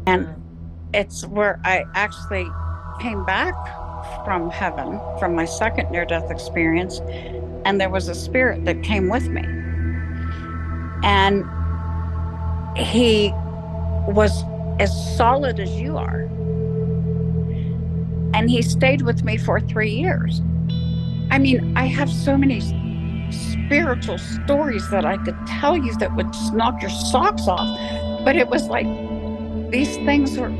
And Mm. it's where I actually came back from heaven from my second near death experience, and there was a spirit that came with me. And he was as solid as you are. And he stayed with me for 3 years. I mean, I have so many spiritual stories that I could tell you that would just knock your socks off. But it was like these things were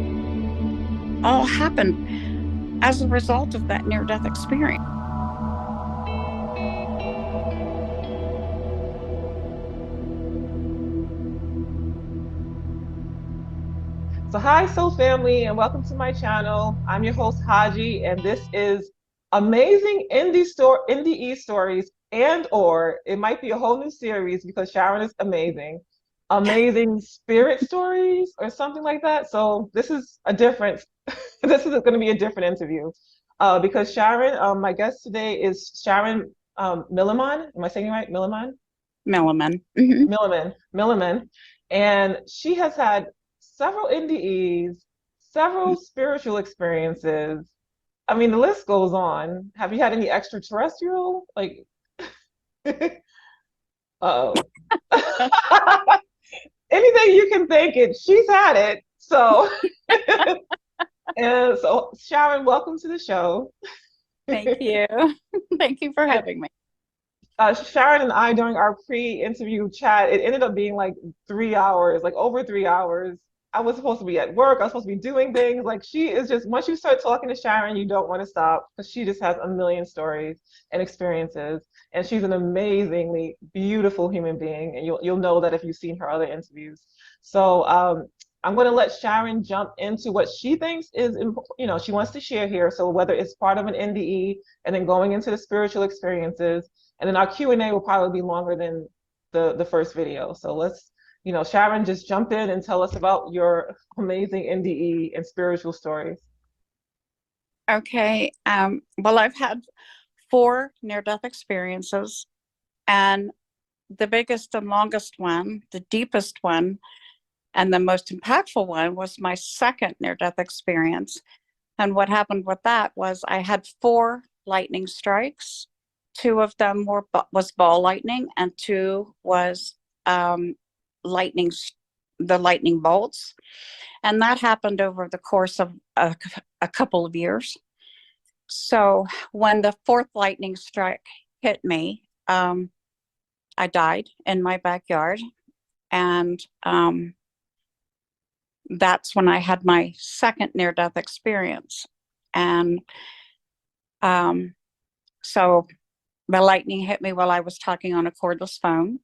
all happened as a result of that near death experience. So, hi, Soul Family, and welcome to my channel. I'm your host, Haji, and this is amazing indie stories, and or it might be a whole new series because Sharon is amazing. Amazing spirit stories or something like that. So this is a different, this is going to be a different interview because Sharon, my guest today is Sharon Milliman. Am I saying it right? Milliman? Milliman. Hmm. Milliman, and she has had several NDEs, several spiritual experiences. I mean, the list goes on. Have you had any extraterrestrial? Like, oh, anything you can think it, she's had it. So, and so, Sharon, welcome to the show. Thank you. Thank you for And having me. Sharon and I, during our pre-interview chat, it ended up being like 3 hours, like over 3 hours. I was supposed to be at work. I was supposed to be doing things. Like she is just, once you start talking to Sharon, you don't want to stop because she just has a million stories and experiences. And she's an amazingly beautiful human being. And you'll know that if you've seen her other interviews. So I'm going to let Sharon jump into what she thinks is, she wants to share here. So whether it's part of an NDE and then going into the spiritual experiences, and then our Q&A will probably be longer than the first video. So let's, Sharon, just jump in and tell us about your amazing NDE and spiritual stories. Okay. Well, I've had four near death experiences, and the biggest and longest one, the deepest one, and the most impactful one was my second near death experience. And what happened with that was I had four lightning strikes. Two of them was ball lightning, and two was um, lightning, the lightning bolts. And that happened over the course of a couple of years. So when the fourth lightning strike hit me, I died in my backyard. And that's when I had my second near death experience. And um, so the lightning hit me while I was talking on a cordless phone.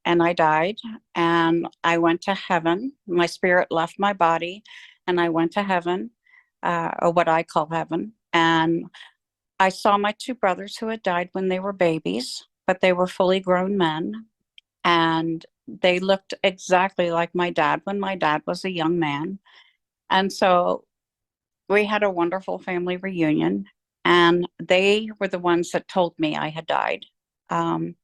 And I died, and I went to heaven. My spirit left my body, and I went to heaven, or what I call heaven. And I saw my two brothers who had died when they were babies, but they were fully grown men. And they looked exactly like my dad when my dad was a young man. And so we had a wonderful family reunion, and they were the ones that told me I had died. Um,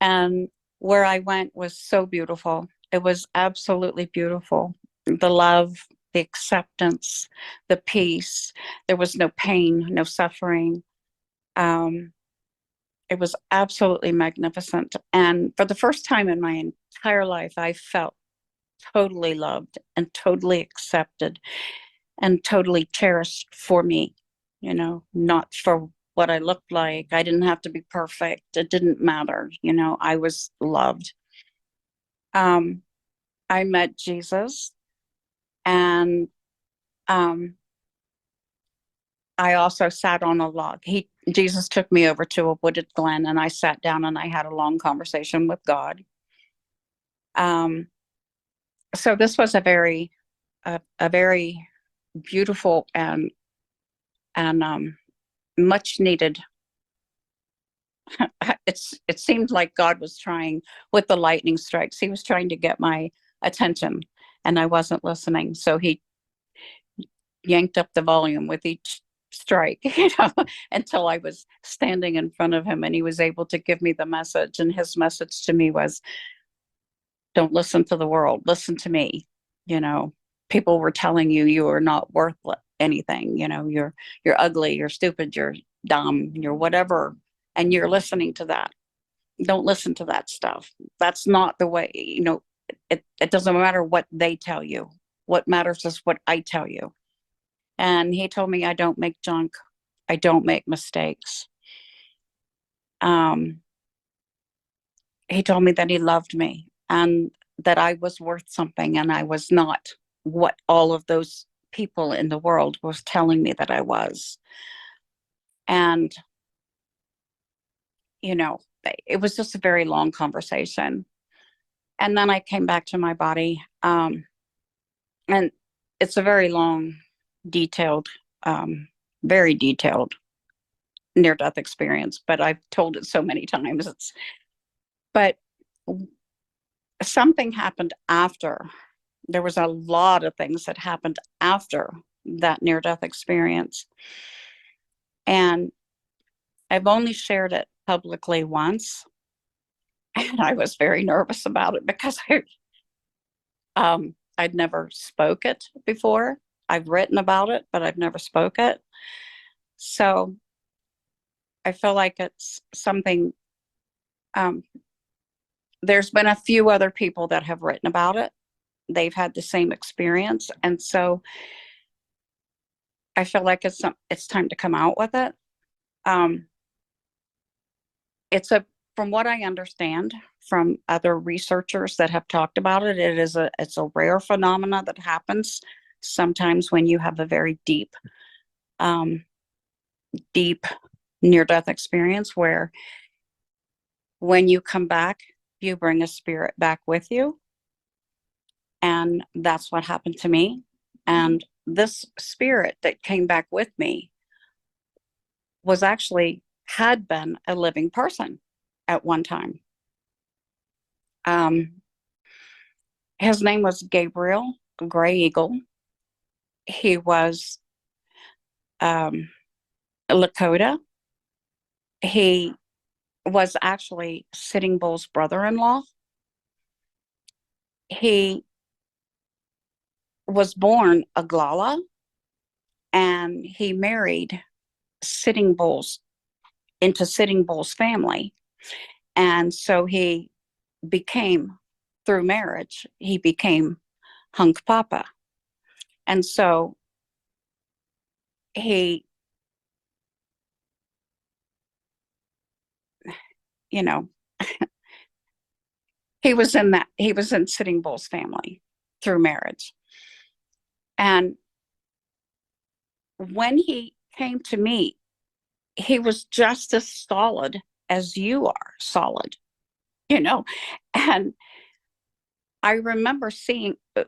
and where I went was so beautiful. It was absolutely beautiful. The love, the acceptance, the peace. There was no pain, no suffering. Um, it was absolutely magnificent. And for the first time in my entire life, I felt totally loved and totally accepted and totally cherished for me, not for what I looked like. I didn't have to be perfect. It didn't matter. I was loved. Um, I met Jesus, and um, I also sat on a log. Jesus took me over to a wooded glen, and I sat down and I had a long conversation with God. Um, so this was a very beautiful and much needed. It seemed like God was trying with the lightning strikes. He was trying to get my attention, and I wasn't listening. So he yanked up the volume with each strike, until I was standing in front of him, and he was able to give me the message. And his message to me was, don't listen to the world, listen to me. You know, people were telling you you are not worth anything. You know, you're ugly, you're stupid, you're dumb, you're whatever, and you're listening to that. Don't listen to that stuff. That's not the way. You know, it doesn't matter what they tell you. What matters is what I tell you. And he told me I don't make junk. I don't make mistakes. Um, he told me that he loved me and that I was worth something and I was not what all of those people in the world was telling me that I was. And, you know, it was just a very long conversation. And then I came back to my body. And it's a very long, detailed, very detailed near death experience, but I've told it so many times. But something happened after. There was a lot of things that happened after that near death experience. And I've only shared it publicly once. And I was very nervous about it because I'd never spoke it before. I've written about it, but I've never spoke it. So I feel like it's something, there's been a few other people that have written about it. They've had the same experience. And so I feel like it's time to come out with it. From what I understand from other researchers that have talked about it, it's a rare phenomena that happens sometimes when you have a very deep near-death experience, where when you come back, you bring a spirit back with you. And that's what happened to me. And this spirit that came back with me had been a living person at one time. His name was Gabriel, Gray Eagle. He was Lakota. He was actually Sitting Bull's brother-in-law. He was born Aglala, and he married Sitting Bull's into Sitting Bull's family. And so through marriage, he became Hunk Papa. And so he, you know, he was in Sitting Bull's family through marriage. And when he came to me, he was just as solid as you are solid, you know. And I remember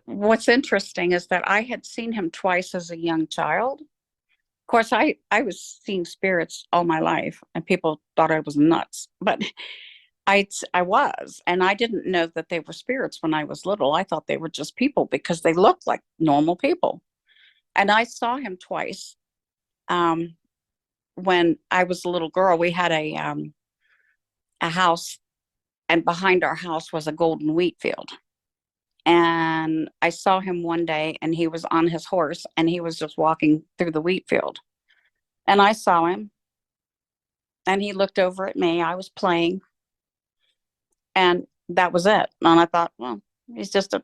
what's interesting is that I had seen him twice as a young child. Of course, I was seeing spirits all my life, and people thought I was nuts, but I was, and I didn't know that they were spirits when I was little. I thought they were just people because they looked like normal people. And I saw him twice. When I was a little girl, we had a house, and behind our house was a golden wheat field. And I saw him one day, and he was on his horse, and he was just walking through the wheat field. And I saw him, and he looked over at me. I was playing, and that was it. And I thought, well, he's just a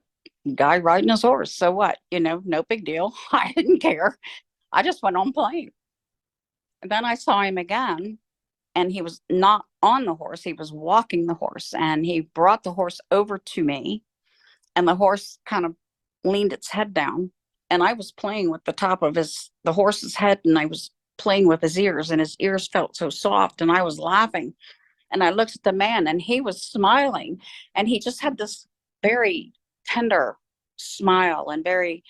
guy riding his horse. So what? You know, no big deal. I didn't care. I just went on playing. And then I saw him again, and he was not on the horse. He was walking the horse, and he brought the horse over to me, and the horse kind of leaned its head down, and I was playing with the top of the horse's head, and I was playing with his ears, and his ears felt so soft, and I was laughing. And I looked at the man, and he was smiling, and he just had this very tender smile and very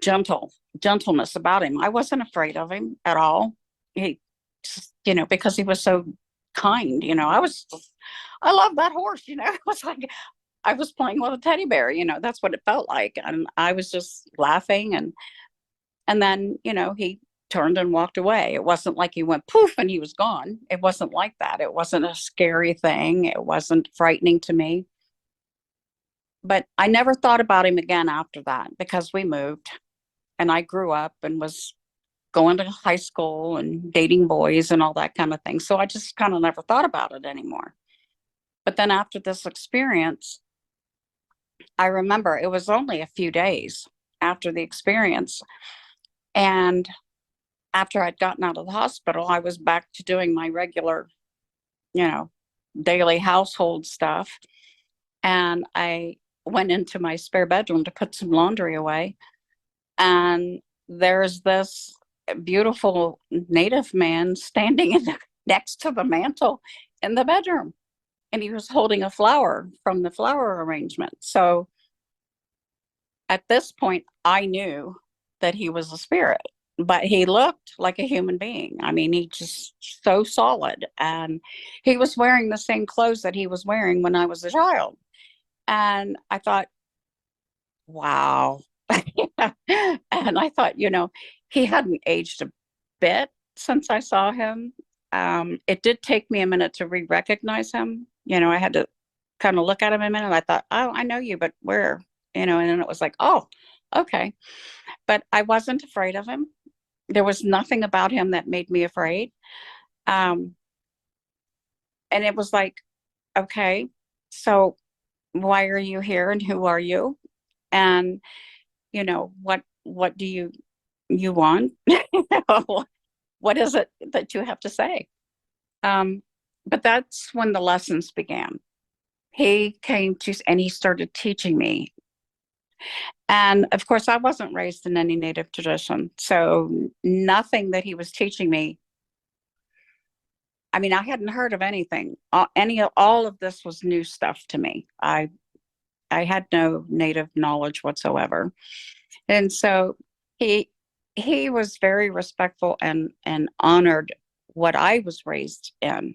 gentleness about him. I wasn't afraid of him at all. He just, because he was so kind, I love that horse, it was like I was playing with a teddy bear, that's what it felt like. And I was just laughing, and then, he turned and walked away. It wasn't like he went poof and he was gone. It wasn't like that. It wasn't a scary thing. It wasn't frightening to me. But I never thought about him again after that because we moved and I grew up and was going to high school and dating boys and all that kind of thing. So I just kind of never thought about it anymore. But then after this experience, I remember it was only a few days after the experience. And after I'd gotten out of the hospital, I was back to doing my regular, you know, daily household stuff. And I went into my spare bedroom to put some laundry away. And there's this beautiful native man standing next to the mantle in the bedroom. And he was holding a flower from the flower arrangement. So at this point, I knew that he was a spirit, but he looked like a human being. I mean, he just so solid. And he was wearing the same clothes that he was wearing when I was a child. And I thought, wow. And I thought, he hadn't aged a bit since I saw him. It did take me a minute to recognize him. I had to kind of look at him a minute. I thought, oh, I know you, but where? And then it was like, oh, okay. But I wasn't afraid of him. There was nothing about him that made me afraid. And it was like, okay, so why are you here and who are you? And, what do you want? What is it that you have to say? But that's when the lessons began. He came to, and he started teaching me. And of course, I wasn't raised in any Native tradition. So nothing that he was teaching me, I mean, I hadn't heard of anything. All of this was new stuff to me. I had no Native knowledge whatsoever. And so he was very respectful and honored what I was raised in.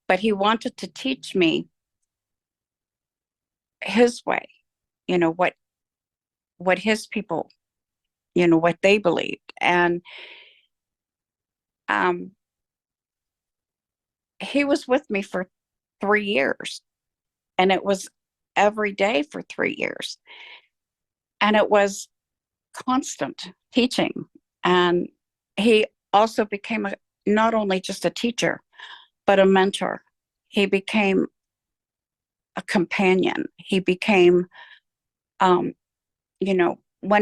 But he wanted to teach me his way, what his people, what they believed. And he was with me for 3 years, and it was every day for 3 years. And it was constant teaching. And he also became not only just a teacher, but a mentor. He became a companion. He became, when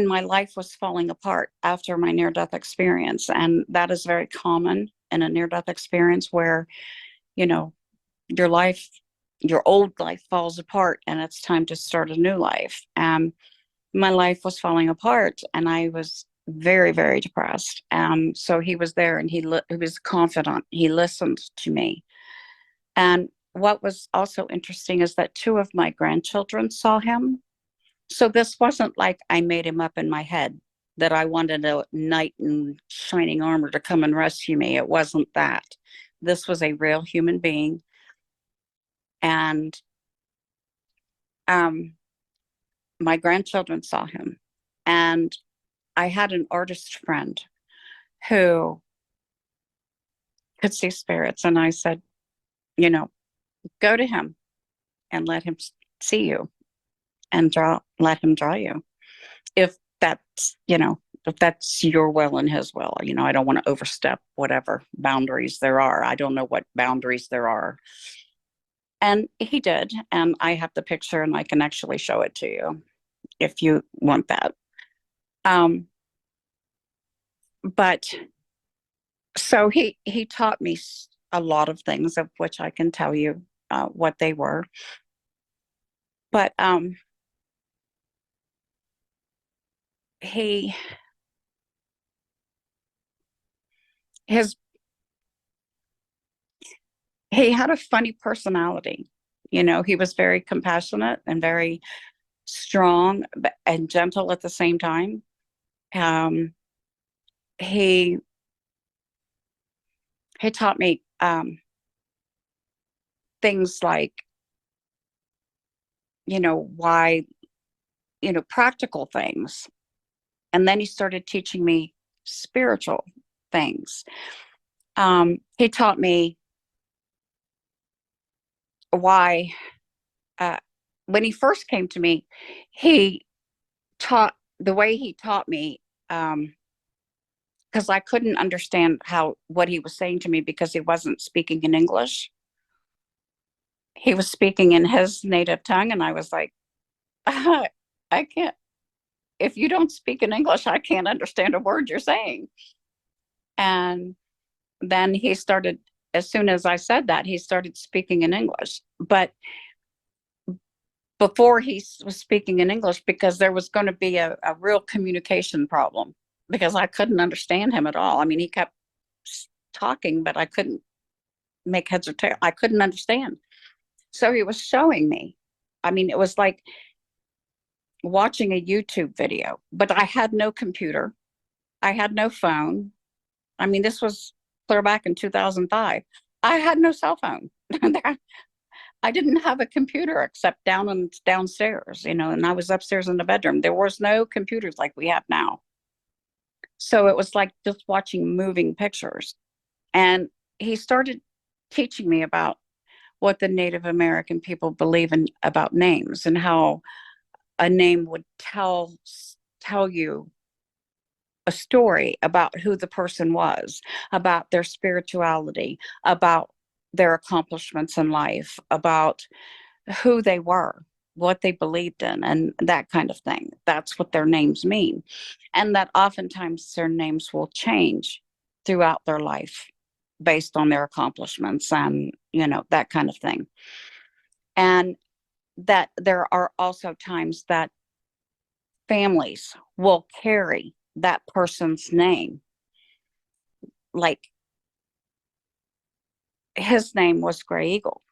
my life was falling apart after my near-death experience. And that is very common in a near-death experience where, your life, your old life falls apart and it's time to start a new life. And my life was falling apart and I was very, very depressed. So he was there and he was confident. He listened to me. And what was also interesting is that 2 of my grandchildren saw him. So this wasn't like I made him up in my head that I wanted a knight in shining armor to come and rescue me. It wasn't that. This was a real human being. And my grandchildren saw him. And I had an artist friend who could see spirits. And I said, go to him and let him see you and let him draw you. If that's your will and his will, I don't want to overstep whatever boundaries there are. I don't know what boundaries there are. And he did. And I have the picture and I can actually show it to you if you want that. But so he taught me a lot of things, of which I can tell you what they were. But he had a funny personality. He was very compassionate and very strong and gentle at the same time. He taught me things like, why, practical things. And then he started teaching me spiritual things. He taught me why when he first came to me, he taught the way he taught me, because I couldn't understand what he was saying to me because he wasn't speaking in English. He was speaking in his native tongue, and I was like, I can't. If you don't speak in English, I can't understand a word you're saying. And then he started, as soon as I said that, he started speaking in English. But before he was speaking in English, because there was going to be a real communication problem, because I couldn't understand him at all. I mean, he kept talking, but I couldn't make heads or tail. I couldn't understand. So he was showing me. I mean, it was like watching a YouTube video, but I had no computer. I had no phone. I mean, this was clear back in 2005. I had no cell phone. I didn't have a computer except downstairs, and I was upstairs in the bedroom. There was no computers like we have now. So it was like just watching moving pictures. And he started teaching me about what the Native American people believe in about names, and how a name would tell you a story about who the person was, about their spirituality, about their accomplishments in life, about who they were, what they believed in, and that kind of thing. That's what their names mean. And that oftentimes their names will change throughout their life based on their accomplishments and, that kind of thing. And that there are also times that families will carry that person's name. Like, his name was Gray Eagle.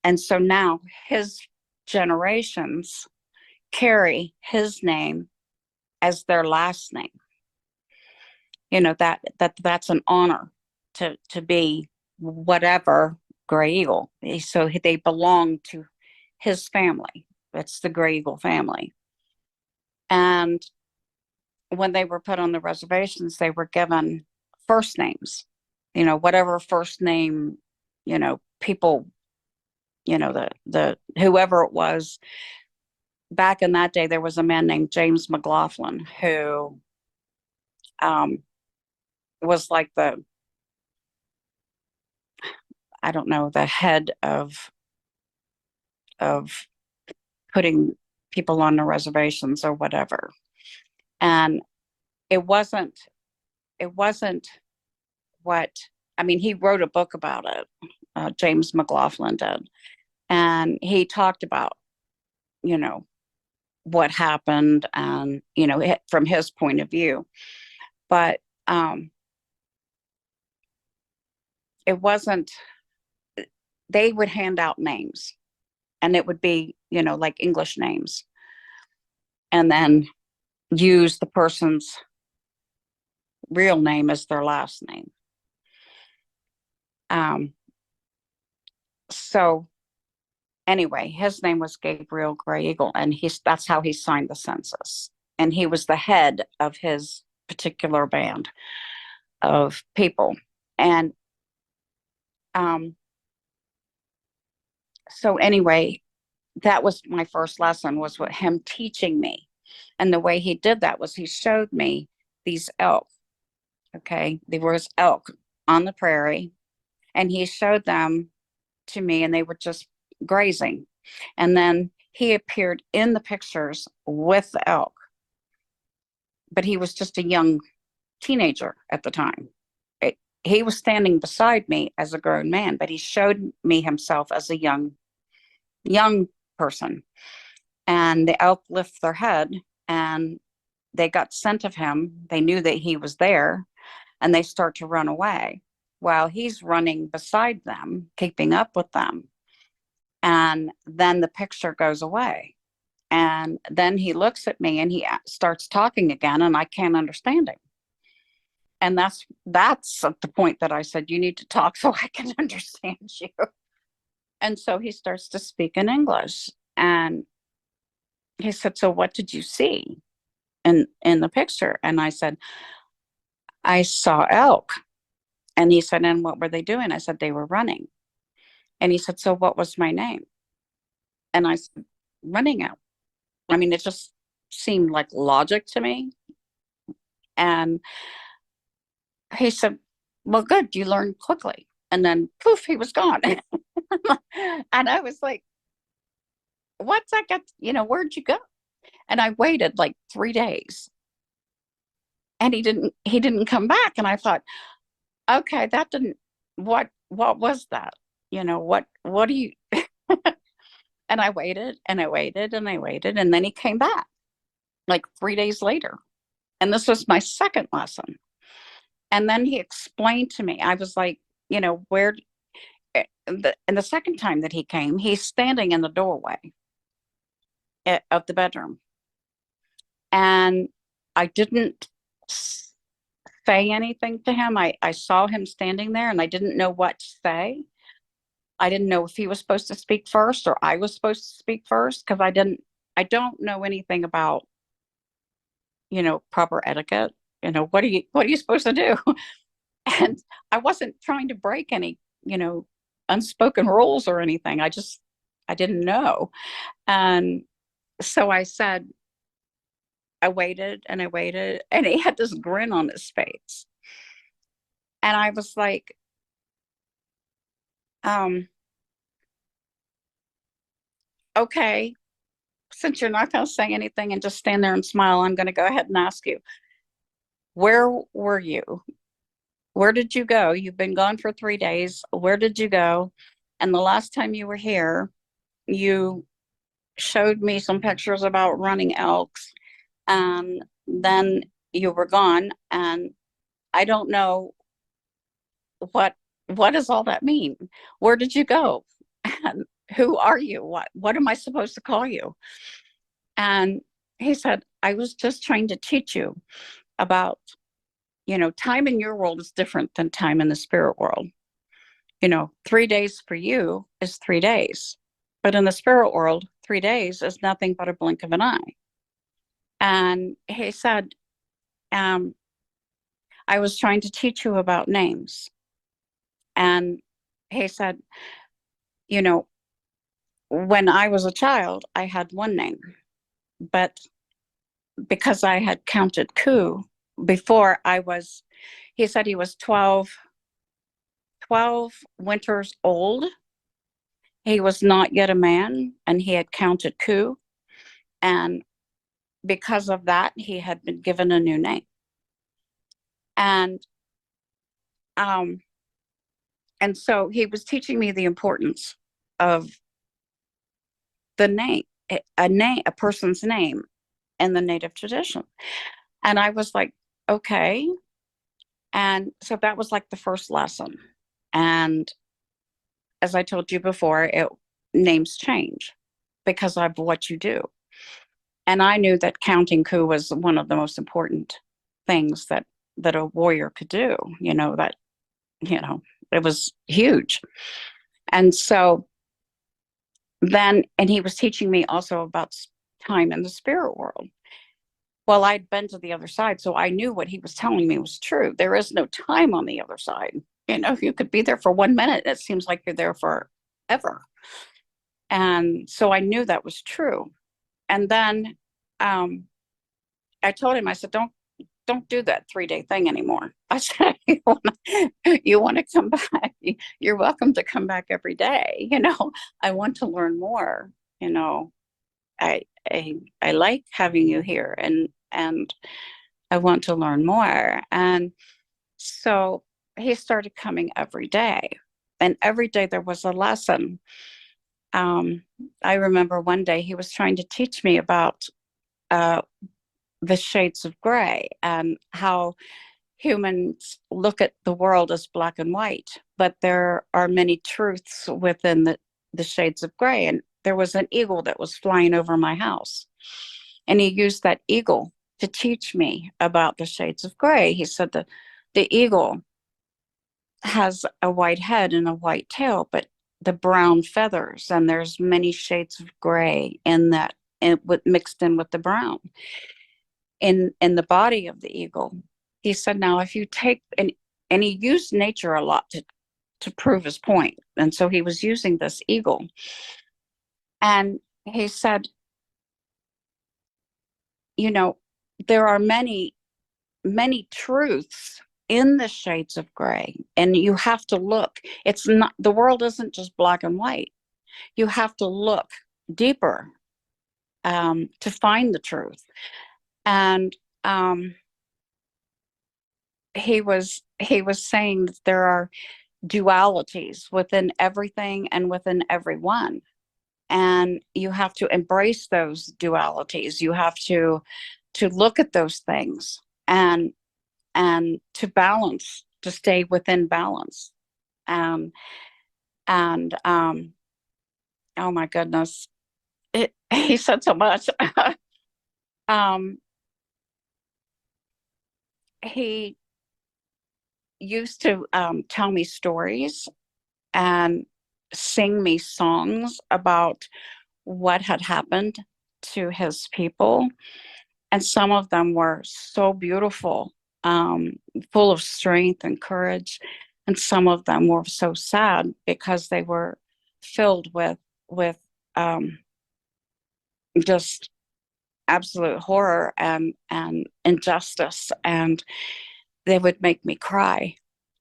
And so now his generations carry his name as their last name. That's an honor to be whatever Gray Eagle. So they belong to his family. It's the Gray Eagle family. And when they were put on the reservations, they were given first names, whatever first name, people, the whoever it was. Back in that day, there was a man named James McLaughlin who was like I don't know, the head of putting people on the reservations or whatever. And it wasn't what, I mean, he wrote a book about it, James McLaughlin did. And he talked about, what happened and, from his point of view. But it wasn't, they would hand out names, and it would be, like English names, and then use the person's real name as their last name. So anyway, his name was Gabriel Gray Eagle, and that's how he signed the census. And he was the head of his particular band of people. And so anyway, that was my first lesson, was what him teaching me. And the way he did that was he showed me these elk. Okay, there was elk on the prairie, and he showed them to me, and they were just grazing. And then he appeared in the pictures with the elk, but he was just a young teenager at the time. He was standing beside me as a grown man, but he showed me himself as a young person. And the elk lift their head, and they got scent of him. They knew that he was there, and they start to run away while he's running beside them, keeping up with them. And then the picture goes away. And then he looks at me and he starts talking again, and I can't understand him. And that's at the point that I said, you need to talk so I can understand you. And so he starts to speak in English. And he said, so what did you see in the picture? And I said, I saw elk. And he said, and what were they doing? I said, they were running. And he said, so what was my name? And I said, running out. I mean, it just seemed like logic to me. And he said, well, good, you learned quickly. And then poof, he was gone. And I was like, what's that got, where'd you go? And I waited like 3 days and he didn't come back. And I thought, okay, that didn't, what was that? What do you, and I waited and I waited and I waited. And then he came back like 3 days later. And this was my second lesson. And then he explained to me, I was like, where, and the second time that he came, he's standing in the doorway of the bedroom. And I didn't say anything to him. I saw him standing there and I didn't know what to say. I didn't know if he was supposed to speak first or I was supposed to speak first, because I don't know anything about, proper etiquette. What are you supposed to do? And I wasn't trying to break any, unspoken rules or anything. I didn't know. And so I said, I waited and I waited, and he had this grin on his face. And I was like, okay, since you're not going to say anything and just stand there and smile, I'm going to go ahead and ask you, where were you? Where did you go? You've been gone for 3 days. Where did you go? And the last time you were here, you showed me some pictures about running elks, and then you were gone. And I don't know what does all that mean? Where did you go? And who are you? What am I supposed to call you? And he said, I was just trying to teach you about, time in your world is different than time in the spirit world. 3 days for you is 3 days, but in the spirit world, 3 days is nothing but a blink of an eye. And he said, I was trying to teach you about names. And he said, when I was a child, I had one name, but because I had counted coup before he said he was 12 winters old. He was not yet a man, and he had counted coup. And because of that, he had been given a new name. And so he was teaching me the importance of the name, a person's name in the Native tradition. And I was like, okay. And so that was like the first lesson. And as I told you before, names change because of what you do. And I knew that counting coup was one of the most important things that a warrior could do, it was huge. And so then, and he was teaching me also about time in the spirit world. Well, I'd been to the other side, so I knew what he was telling me was true. There is no time on the other side. You could be there for 1 minute. It seems like you're there forever. And so I knew that was true. And then I told him, I said, don't do that 3-day thing anymore. I said, you want to come back? You're welcome to come back every day. I want to learn more. I like having you here, and I want to learn more. And so he started coming every day, and every day there was a lesson. I remember one day he was trying to teach me about the shades of gray and how humans look at the world as black and white, but there are many truths within the shades of gray. And there was an eagle that was flying over my house, and he used that eagle to teach me about the shades of gray. He said the eagle has a white head and a white tail, but the brown feathers, and there's many shades of gray in that, mixed in with the brown in the body of the eagle. He said, now if you take, and he used nature a lot to prove his point. And so he was using this eagle. And he said, you know, there are many, many truths in the shades of gray, and you have to look. It's not, the world isn't just black and white. You have to look deeper to find the truth. And he was saying that there are dualities within everything and within everyone, and you have to embrace those dualities. You have to look at those things and to balance, to stay within balance. um and oh my goodness, he said so much. um he used to tell me stories and sing me songs about what had happened to his people. And some of them were so beautiful, um, full of strength and courage. And some of them were so sad because they were filled with um, just absolute horror and injustice. And they would make me cry.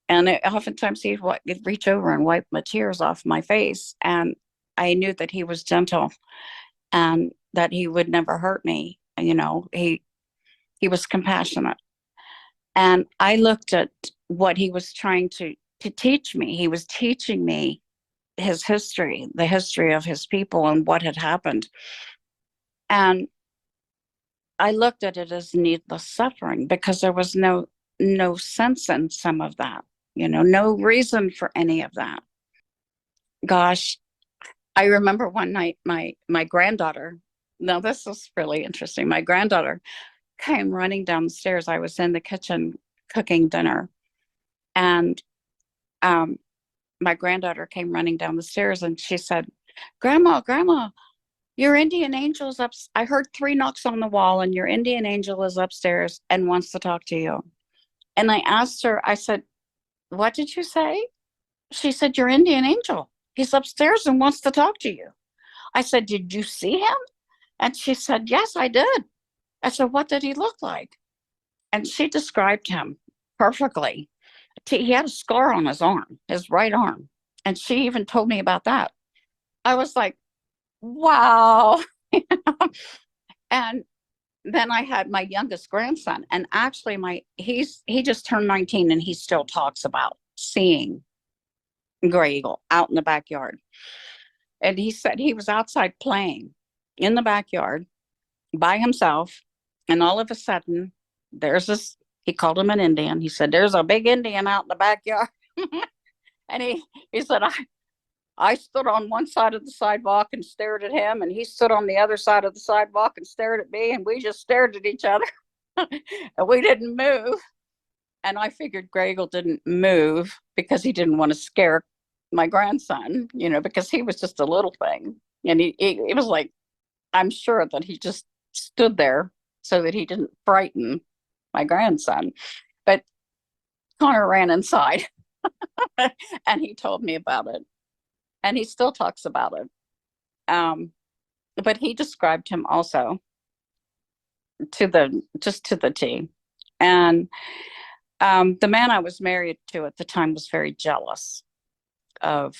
And oftentimes he'd reach over and wipe my tears off my face. And I knew that he was gentle and that he would never hurt me. He was compassionate. And I looked at what he was trying to teach me. He was teaching me his history, the history of his people and what had happened. And I looked at it as needless suffering because there was no sense in some of that, no reason for any of that. Gosh, I remember one night my granddaughter, now this is really interesting. My granddaughter came running down the stairs. I was in the kitchen cooking dinner, and um, my granddaughter came running down the stairs and she said, Grandma, your Indian angel's up. I heard 3 knocks on the wall and your Indian angel is upstairs and wants to talk to you. And I asked her, I said, what did you say? She said, your Indian angel. He's upstairs and wants to talk to you. I said, did you see him? And she said, yes, I did. I said, what did he look like? And she described him perfectly. He had a scar on his arm, his right arm. And she even told me about that. I was like, wow. And then I had my youngest grandson, and actually he just turned 19 and he still talks about seeing gray eagle out in the backyard. And he said he was outside playing in the backyard by himself, and all of a sudden there's this, he called him an Indian. He said, there's a big Indian out in the backyard. And he said, I stood on one side of the sidewalk and stared at him, and he stood on the other side of the sidewalk and stared at me, and we just stared at each other. And we didn't move. And I figured Gray Eagle didn't move because he didn't want to scare my grandson, because he was just a little thing. And it was like, I'm sure that he just stood there so that he didn't frighten my grandson. But Connor ran inside and he told me about it. And he still talks about it. But he described him also to the T. And the man I was married to at the time was very jealous of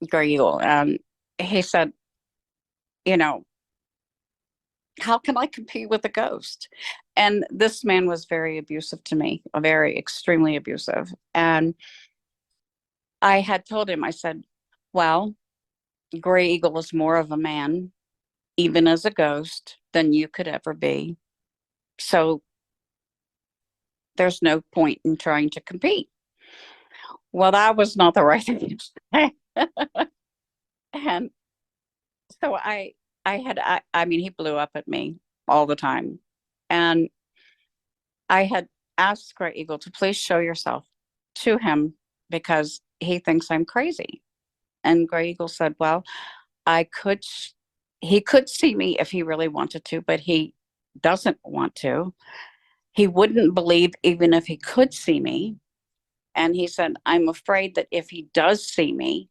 Gray Eagle. And he said, how can I compete with a ghost? And this man was very abusive to me, very extremely abusive. And I had told him, I said, well, Gray Eagle is more of a man, even as a ghost, than you could ever be. So there's no point in trying to compete. Well, that was not the right thing to say. And so I mean, he blew up at me all the time. And I had asked Gray Eagle to please show yourself to him because he thinks I'm crazy. And Gray Eagle said, well, he could see me if he really wanted to, but he doesn't want to. He wouldn't believe even if he could see me. And he said, I'm afraid that if he does see me,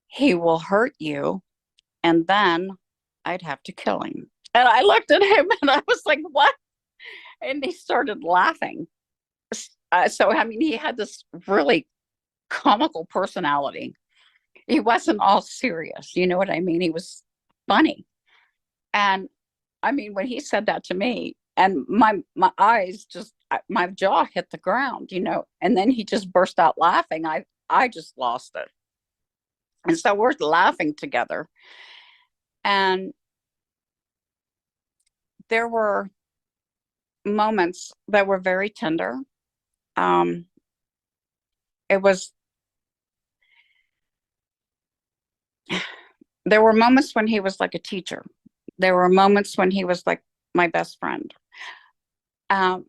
he will hurt you. And then I'd have to kill him. And I looked at him and I was like, what? And he started laughing. So, I mean, he had this really comical personality. He wasn't all serious. You know what I mean? He was funny. And I mean, when he said that to me, and my eyes just my jaw hit the ground, and then he just burst out laughing. I just lost it. And so we're laughing together. And there were moments that were very tender. Um, it was there were moments when he was like a teacher. There were moments when he was like my best friend. Um,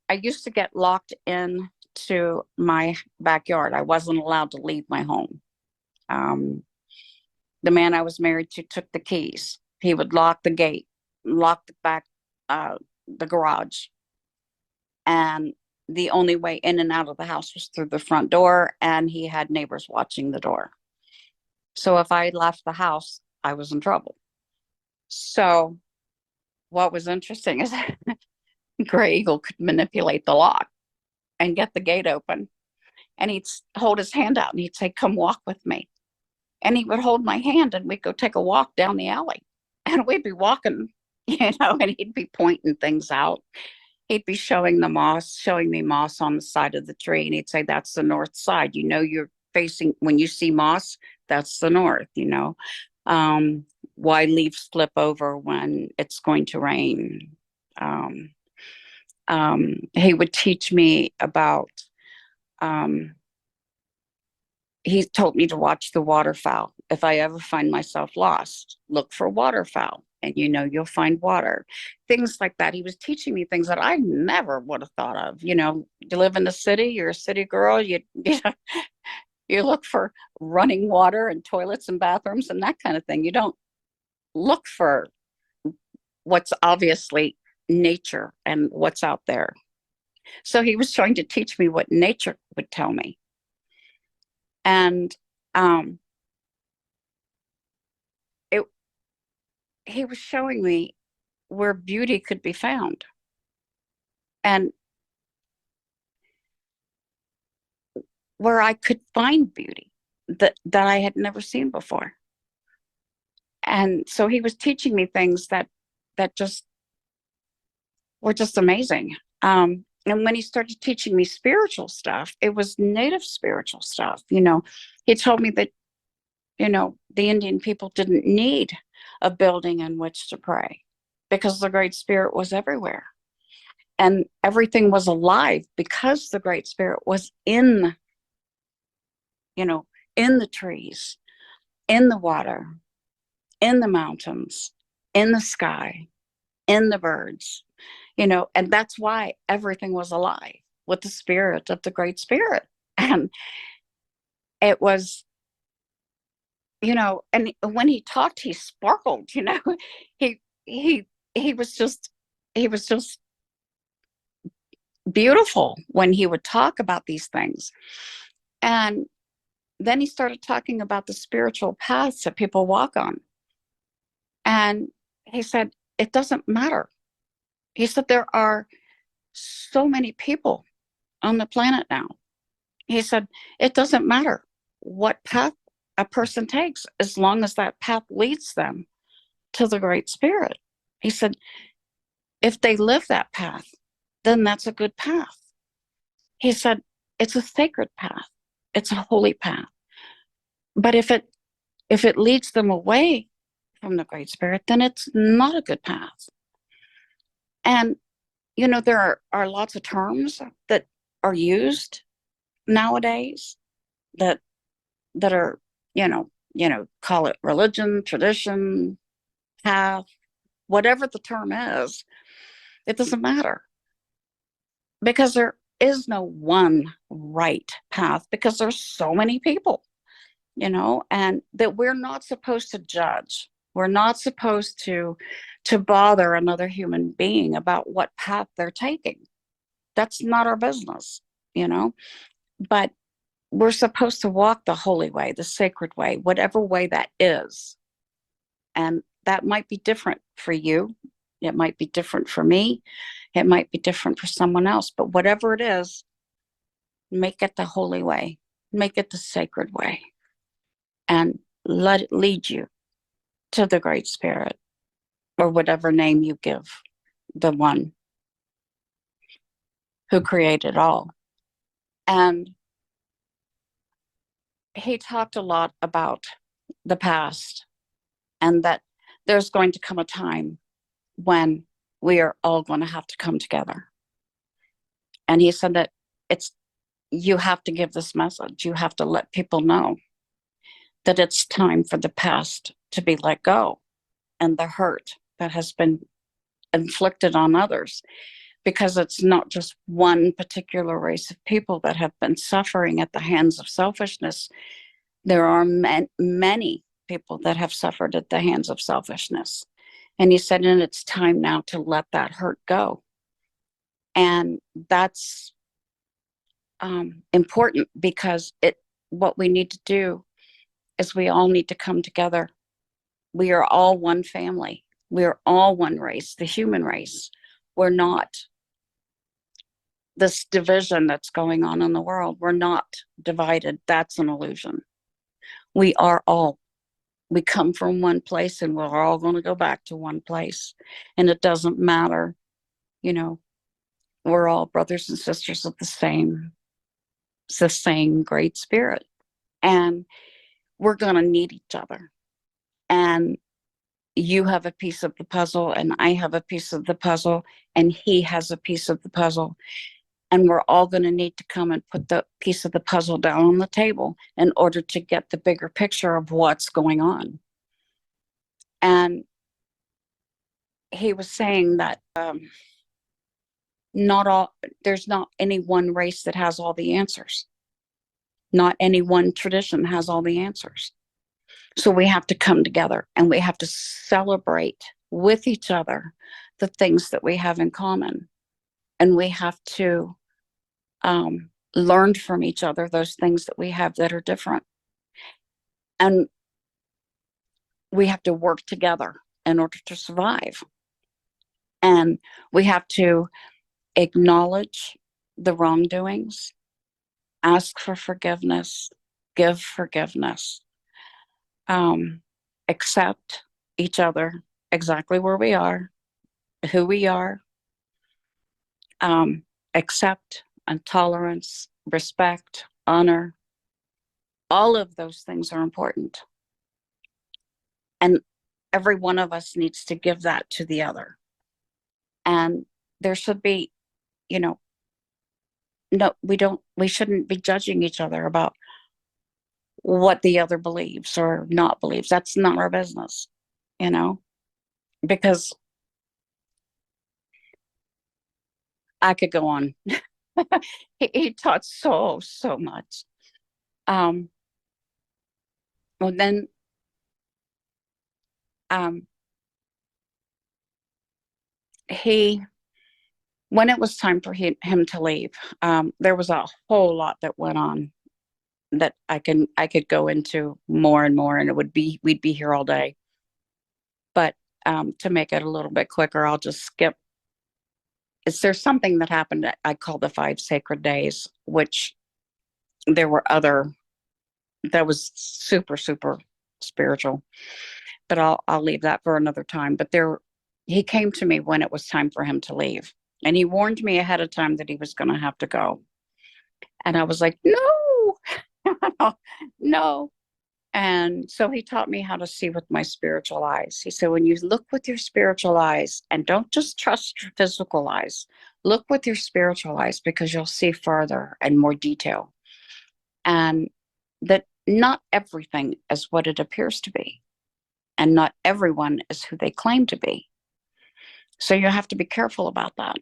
I used to get locked in to my backyard. I wasn't allowed to leave my home. Um, the man I was married to took the keys. He would lock the gate, lock the garage, and the only way in and out of the house was through the front door. And he had neighbors watching the door. So if I left the house, I was in trouble. So what was interesting is Gray Eagle could manipulate the lock and get the gate open. And he'd hold his hand out and he'd say, come walk with me. And he would hold my hand and we'd go take a walk down the alley. And we'd be walking, and he'd be pointing things out. He'd be showing me moss on the side of the tree. And he'd say, that's the north side. You're facing, when you see moss, that's the north, why leaves flip over when it's going to rain. He would teach me about, he told me to watch the waterfowl. If I ever find myself lost, look for waterfowl and you'll find water. Things like that. He was teaching me things that I never would have thought of. You live in the city, you're a city girl, you look for running water and toilets and bathrooms and that kind of thing. You don't look for what's obviously nature and what's out there. So he was trying to teach me what nature would tell me. And he was showing me where beauty could be found. And where I could find beauty that I had never seen before. And so he was teaching me things that just were just amazing. And when he started teaching me spiritual stuff, it was native spiritual stuff. He told me that, the Indian people didn't need a building in which to pray because the Great Spirit was everywhere. And everything was alive because the Great Spirit was in the trees, in the water, in the mountains, in the sky, in the birds, and that's why everything was alive with the spirit of the Great Spirit. And it was, and when he talked, he sparkled, he, he, he was just beautiful when he would talk about these things. And then he started talking about the spiritual paths that people walk on. And he said, it doesn't matter. He said, there are so many people on the planet now. He said, it doesn't matter what path a person takes as long as that path leads them to the Great Spirit. He said, if they live that path, then that's a good path. He said, it's a sacred path. It's a holy path. But if it leads them away from the Great Spirit, then it's not a good path. And, there are lots of terms that are used nowadays that are, call it religion, tradition, path, whatever the term is, it doesn't matter. Because there is no one right path, because there's so many people, and that we're not supposed to judge. We're not supposed to bother another human being about what path they're taking. That's not our business, but we're supposed to walk the holy way, the sacred way, whatever way that is. And that might be different for you. It might be different for me. It might be different for someone else. But whatever it is, make it the holy way, make it the sacred way, and let it lead you to the Great Spirit, or whatever name you give the one who created all. And he talked a lot about the past, and that there's going to come a time when we are all going to have to come together. And he said that you have to give this message. You have to let people know that it's time for the past to be let go, and the hurt that has been inflicted on others, because it's not just one particular race of people that have been suffering at the hands of selfishness. There are many people that have suffered at the hands of selfishness. And he said, and it's time now to let that hurt go. And that's important, because what we need to do is we all need to come together. We are all one family. We are all one race, the human race. We're not this division that's going on in the world. We're not divided. That's an illusion. We come from one place, and we're all going to go back to one place. And it doesn't matter, we're all brothers and sisters of the same Great Spirit. And we're going to need each other. And you have a piece of the puzzle, and I have a piece of the puzzle, and he has a piece of the puzzle. And we're all going to need to come and put the piece of the puzzle down on the table in order to get the bigger picture of what's going on. And he was saying that there's not any one race that has all the answers. Not any one tradition has all the answers. So we have to come together, and we have to celebrate with each other the things that we have in common. And we have to learn from each other those things that we have that are different. And we have to work together in order to survive. And we have to acknowledge the wrongdoings, ask for forgiveness, give forgiveness, accept each other exactly where we are, who we are, accept and tolerance, respect, honor. All of those things are important. And every one of us needs to give that to the other. And there should be, no, we shouldn't be judging each other about what the other believes or not believes. That's not our business, because I could go on. He taught so much. Well, then, when it was time for him to leave, there was a whole lot that went on that I could go into more and more, and we'd be here all day. But to make it a little bit quicker, I'll just skip. There's something that happened that I call the 5 sacred days, which there were other, that was super spiritual, but I'll leave that for another time. But he came to me when it was time for him to leave, and he warned me ahead of time that he was going to have to go. And I was like, no, no. And so he taught me how to see with my spiritual eyes. He said, when you look with your spiritual eyes, and don't just trust your physical eyes, look with your spiritual eyes, because you'll see further and more detail. And that not everything is what it appears to be. And not everyone is who they claim to be. So you have to be careful about that.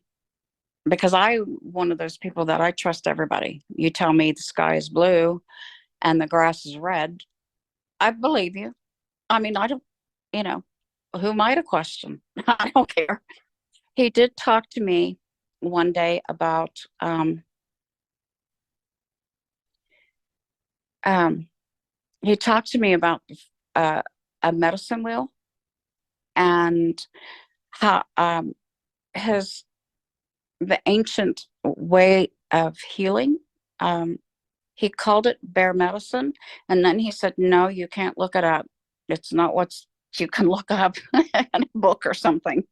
Because I'm one of those people that I trust everybody. You tell me the sky is blue and the grass is red, I believe you. I mean, I don't, who am I to question? I don't care. He did talk to me one day about he talked to me about a medicine wheel. and how his the ancient way of healing. Um, he called it bear medicine, and then he said, "No, you can't look it up. It's not what's you can look up in a book or something."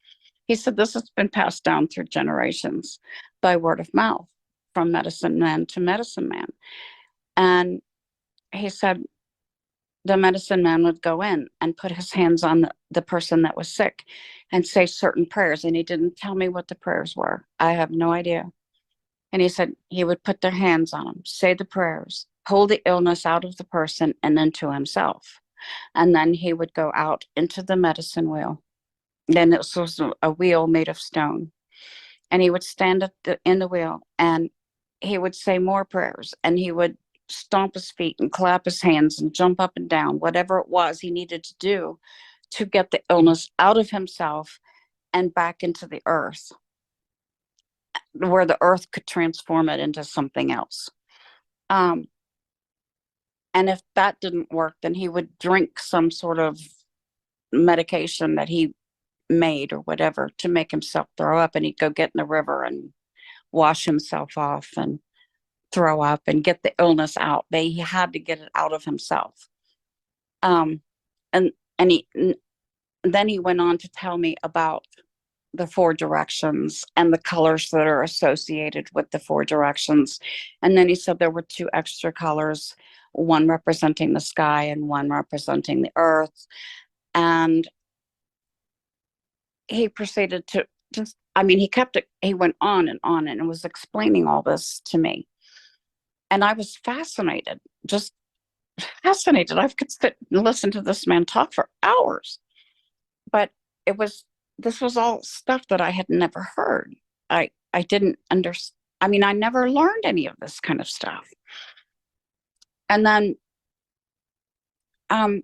He said, "This has been passed down through generations by word of mouth, from medicine man to medicine man." And he said the medicine man would go in and put his hands on the person that was sick and say certain prayers. And he didn't tell me what the prayers were. I have no idea. And he said he would put their hands on them, say the prayers, pull the illness out of the person and into himself. And then he would go out into the medicine wheel. Then it was a wheel made of stone. And he would stand in the wheel and he would say more prayers, and he would stomp his feet and clap his hands and jump up and down, whatever it was he needed to do to get the illness out of himself and back into the earth, where the earth could transform it into something else. Um, and if that didn't work, then he would drink some sort of medication that he made or whatever to make himself throw up, and he'd go get in the river and wash himself off and throw up and get the illness out. He had to get it out of himself. Um, and and he then he went on to tell me about the four directions and the colors that are associated with the four directions. And then he said there were two extra colors, one representing the sky and one representing the earth. And he proceeded to just, I mean, he went on and was explaining all this to me. And I was fascinated, just fascinated. I could sit and listen to this man talk for hours. But this was all stuff that I had never heard. I didn't understand. I mean, I never learned any of this kind of stuff. And then um,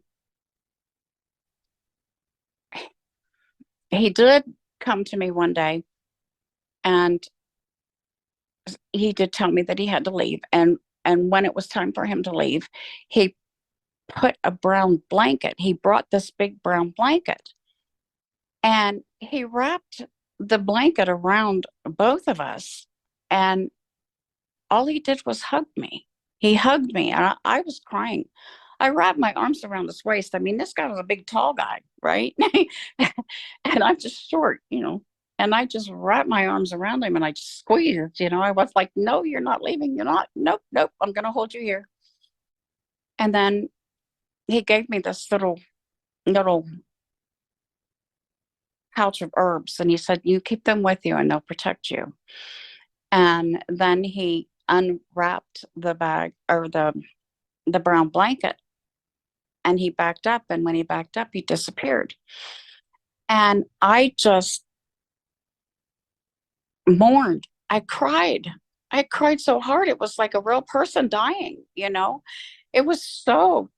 he did come to me one day, and he did tell me that he had to leave. And when it was time for him to leave, he put a brown blanket. He brought this big brown blanket, and he wrapped the blanket around both of us. And all he did was hug me. He hugged me, and I was crying. I wrapped my arms around his waist. I mean, this guy was a big, tall guy, right? And I'm just short, you know. And I just wrapped my arms around him and I just squeezed, you know. I was like, "No, you're not leaving. You're not. Nope, nope. I'm going to hold you here." And then he gave me this little pouch of herbs, and he said, "You keep them with you and they'll protect you." And then he unwrapped the bag, or the brown blanket, and he backed up. And when he backed up, he disappeared. And I just mourned. I cried so hard. It was like a real person dying, you know? It was so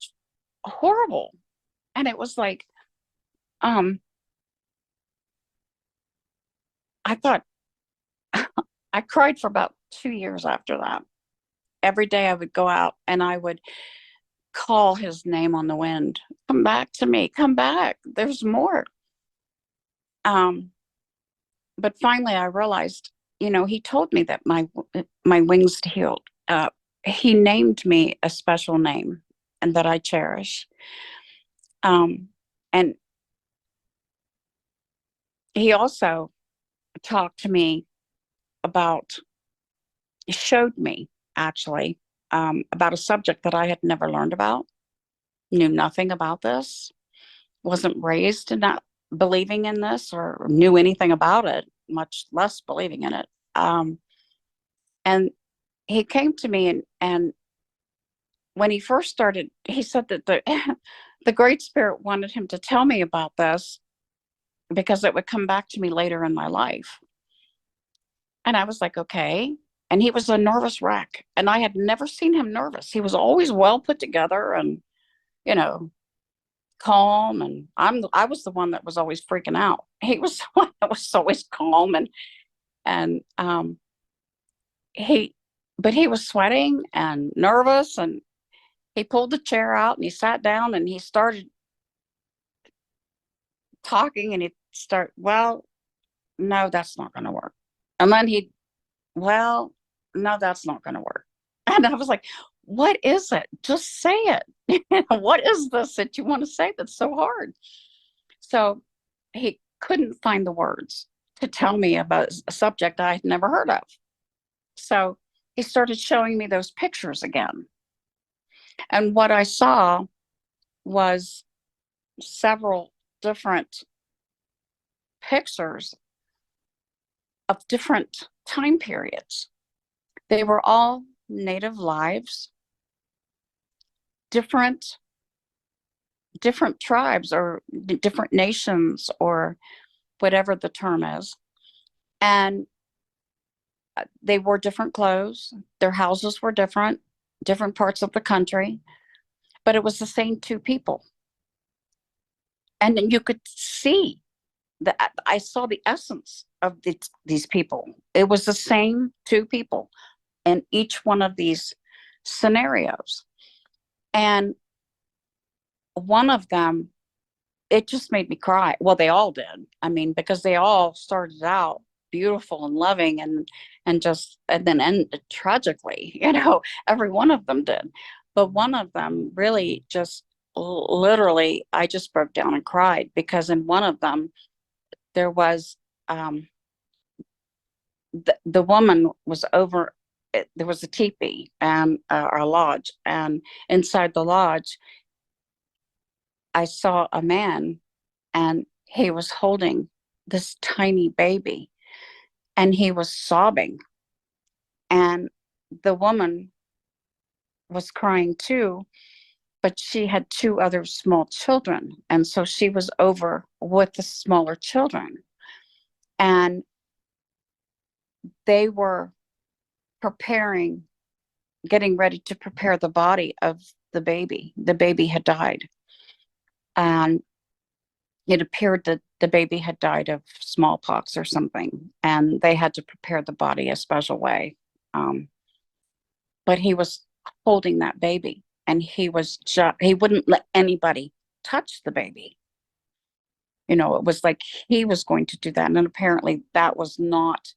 horrible. And it was like, um, I thought, I cried for about 2 years after that. Every day I would go out and I would call his name on the wind. "Come back to me. Come back. There's more." Um, but finally I realized, you know, he told me that my wings healed. He named me a special name and that I cherish. And he also talked to me about, showed me actually, about a subject that I had never learned about, knew nothing about this, wasn't raised in not believing in this or knew anything about it, much less believing in it. And he came to me, and when he first started, he said that the Great Spirit wanted him to tell me about this because it would come back to me later in my life. And I was like, okay. And he was a nervous wreck, and I had never seen him nervous. He was always well put together and, you know, calm. And I was the one that was always freaking out. He was the one that was always calm, and he but he was sweating and nervous, and he pulled the chair out and he sat down and he started talking and he'd start, well, no, that's not going to work. And then he'd, well, no, that's not going to work. And I was like, what is it? Just say it. What is this that you want to say that's so hard? So he couldn't find the words to tell me about a subject I had never heard of. So he started showing me those pictures again. And what I saw was several different pictures of different time periods. They were all native lives, different tribes or different nations or whatever the term is. And they wore different clothes. Their houses were different parts of the country, but it was the same two people. And then you could see that I saw the essence of these people. It was the same two people in each one of these scenarios. And one of them, it just made me cry. Well, they all did. I mean, because they all started out beautiful and loving and then ended tragically, every one of them did. But one of them really just literally, I just broke down and cried because in one of them, there was the woman was over, there was a teepee and a lodge, and inside the lodge, I saw a man and he was holding this tiny baby and he was sobbing. And the woman was crying too, but she had two other small children. And so she was over with the smaller children. And they were getting ready to prepare the body of the baby. The baby had died. And it appeared that the baby had died of smallpox or something, and they had to prepare the body a special way. But he was holding that baby, and he wouldn't let anybody touch the baby. It was like he was going to do that, and then apparently that was not.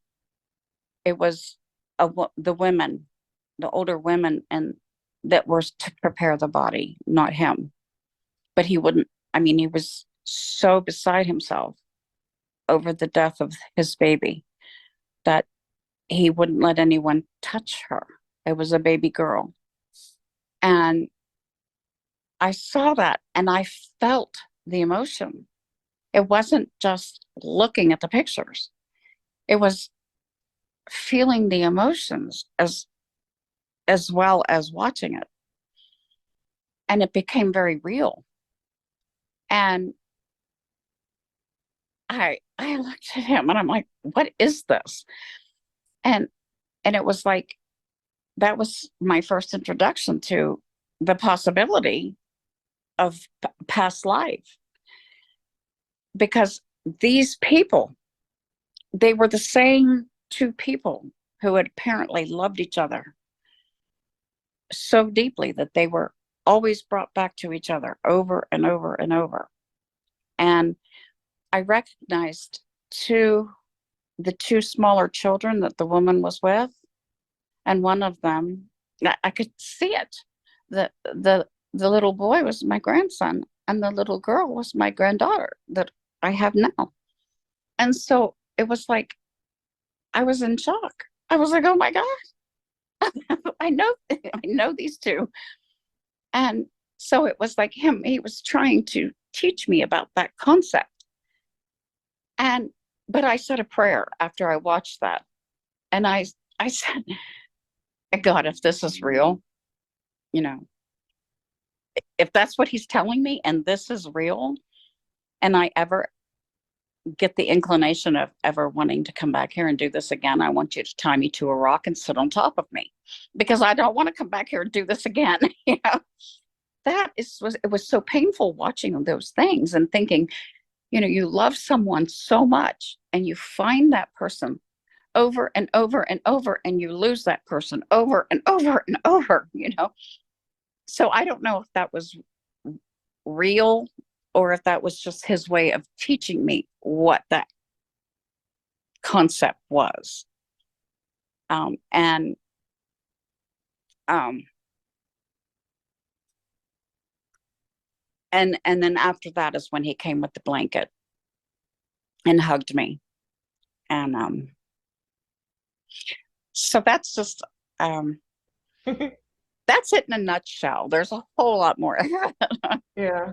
It was the women, the older women, and that were to prepare the body, not him. But he wouldn't. I mean, he was so beside himself over the death of his baby that he wouldn't let anyone touch her. It was a baby girl. And I saw that and I felt the emotion. It wasn't just looking at the pictures. It was feeling the emotions as well as watching it. And it became very real. And I looked at him and I'm like, what is this? And it was like, that was my first introduction to the possibility of past life. Because these people, they were the same two people who had apparently loved each other so deeply that they were always brought back to each other over and over and over. And I recognized the two smaller children that the woman was with, and one of them, I could see it. The little boy was my grandson, and the little girl was my granddaughter that I have now. And so it was like I was in shock. I was like, oh my God, I know these two. And so it was like he was trying to teach me about that concept. But I said a prayer after I watched that. And I said, God, if this is real, if that's what he's telling me and this is real, and I ever get the inclination of ever wanting to come back here and do this again, I want you to tie me to a rock and sit on top of me, because I don't want to come back here and do this again. It was so painful watching those things and thinking, you love someone so much and you find that person over and over and over, and you lose that person over and over and over. So I don't know if that was real or if that was just his way of teaching me what that concept was. Um, and um, and then after that is when he came with the blanket and hugged me. And so that's just that's it in a nutshell. There's a whole lot more. Yeah.